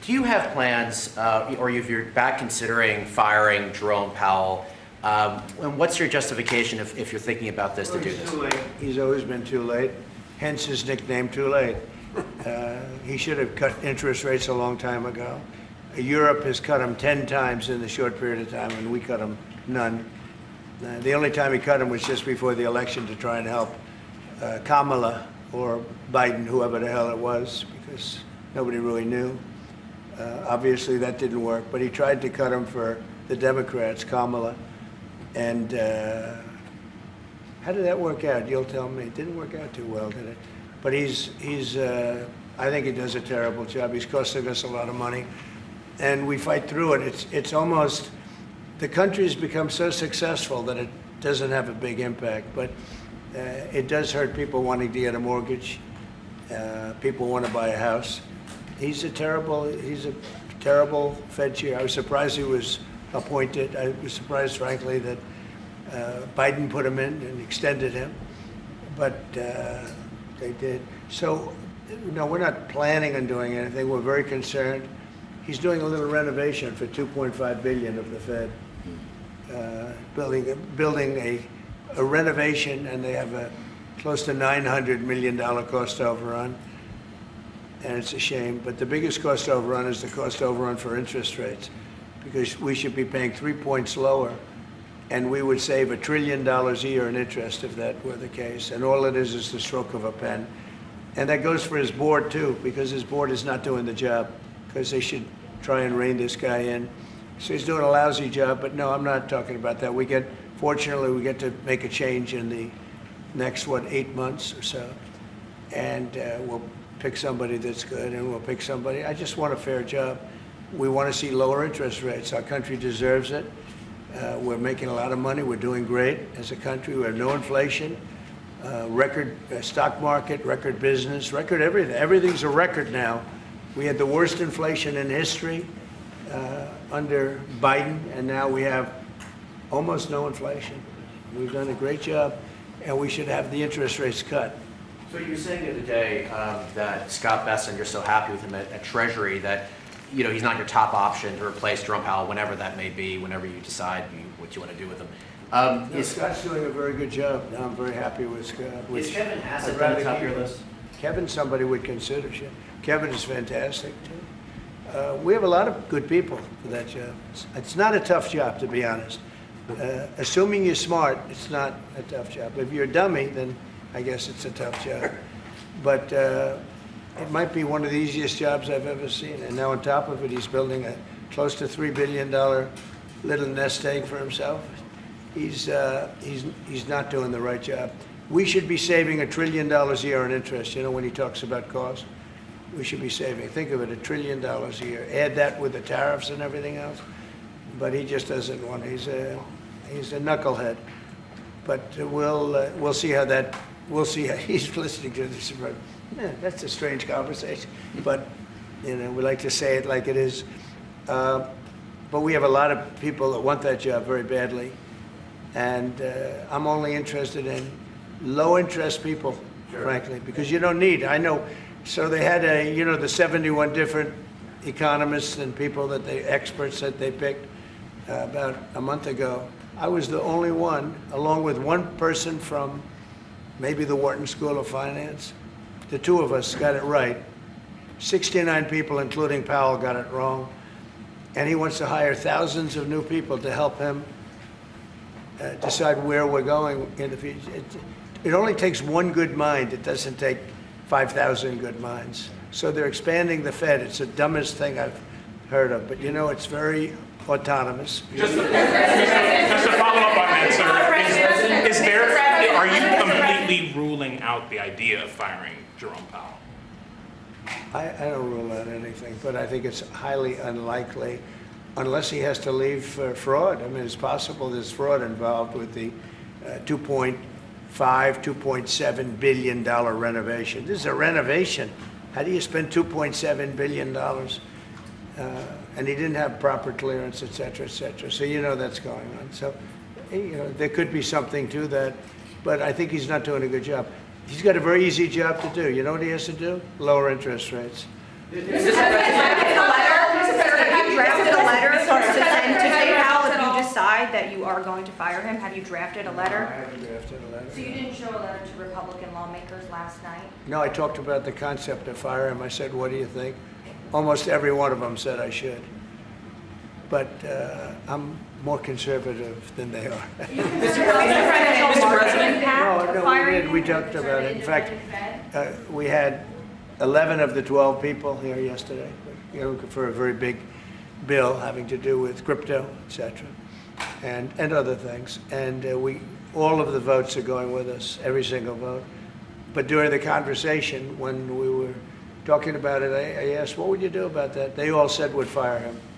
Do you have plans, or if you're back considering firing Jerome Powell? And what's your justification if you're thinking about this to do this? Too late. He's always been too late, hence his nickname, Too Late. He should have cut interest rates a long time ago. Europe has cut them 10 times in the short period of time, and we cut them none. The only time he cut them was just before the election to try and help Kamala or Biden, whoever the hell it was, because nobody really knew. Obviously, that didn't work, but he tried to cut them for the Democrats, Kamala. And how did that work out? You'll tell me. It didn't work out too well, did it? But I think he does a terrible job. He's costing us a lot of money. And we fight through it. It's almost, the country's become so successful that it doesn't have a big impact. But it does hurt people wanting to get a mortgage. People want to buy a house. He's a terrible Fed chair. I was surprised he was appointed. I was surprised, frankly, that Biden put him in and extended him, but they did. So, no, we're not planning on doing anything. We're very concerned. He's doing a little renovation for $2.5 billion of the Fed, building a renovation, and they have a close to $900 million cost overrun. And it's a shame, but the biggest cost overrun is the cost overrun for interest rates, because we should be paying 3 points lower, and we would save $1 trillion a year in interest if that were the case. And all it is the stroke of a pen. And that goes for his board too, because his board is not doing the job, because they should try and rein this guy in. So he's doing a lousy job, but no, I'm not talking about that. Fortunately, we get to make a change in the next, 8 months or so. And we'll pick somebody that's good, and we'll pick somebody. I just want a fair job. We want to see lower interest rates. Our country deserves it. We're making a lot of money. We're doing great as a country. We have no inflation, record stock market, record business, record everything. Everything's a record now. We had the worst inflation in history under Biden, and now we have almost no inflation. We've done a great job, and we should have the interest rates cut. So you were saying the other day that Scott Bessent, you're so happy with him at Treasury that he's not your top option to replace Jerome Powell whenever that may be, whenever you decide what you want to do with him. Scott's doing a very good job. I'm very happy with Scott. Is Kevin Hassett on the top of your list? Kevin's somebody would consider. Kevin is fantastic too. We have a lot of good people for that job. It's not a tough job, to be honest. Assuming you're smart, it's not a tough job. If you're a dummy, then I guess it's a tough job. But it might be one of the easiest jobs I've ever seen. And now on top of it, he's building a close to $3 billion little nest egg for himself. He's not doing the right job. We should be saving $1 trillion a year in interest. When he talks about cost, we should be saving. Think of it, $1 trillion a year. Add that with the tariffs and everything else. But he just doesn't want. He's a knucklehead. But we'll see how that. We'll see how he's listening to this. That's a strange conversation, but we like to say it like it is. But we have a lot of people that want that job very badly, and I'm only interested in low-interest people, frankly, because you don't need. I know. So they had the 71 different economists and people experts that they picked about a month ago. I was the only one, along with one person from maybe the Wharton School of Finance. The two of us got it right. 69 people, including Powell, got it wrong. And he wants to hire thousands of new people to help him decide where we're going in the future. It only takes one good mind. It doesn't take 5,000 good minds. So they're expanding the Fed. It's the dumbest thing I've heard of. But it's very autonomous. Just to follow up on that, sir, are you completely ruling out the idea of firing Jerome Powell? I don't rule out anything, but I think it's highly unlikely, unless he has to leave for fraud. I mean, it's possible there's fraud involved with the $2.7 billion renovation. This is a renovation. How do you spend $2.7 billion? And he didn't have proper clearance, et cetera, et cetera. So that's going on. So there could be something to that, but I think he's not doing a good job. He's got a very easy job to do. You know what he has to do? Lower interest rates. Is this a letter are going to fire him? Have you drafted a I letter? haven't drafted a letter. So you didn't show a letter to Republican lawmakers last night? No, I talked about the concept of fire him. I said, what do you think? Almost every one of them said I should. But I'm more conservative than they are. Mr. President? No, we talked about it. In fact, we had 11 of the 12 people here yesterday, for a very big bill having to do with crypto, et cetera, and other things. And all of the votes are going with us, every single vote. But during the conversation, when we were talking about it, I asked, what would you do about that? They all said would fire him.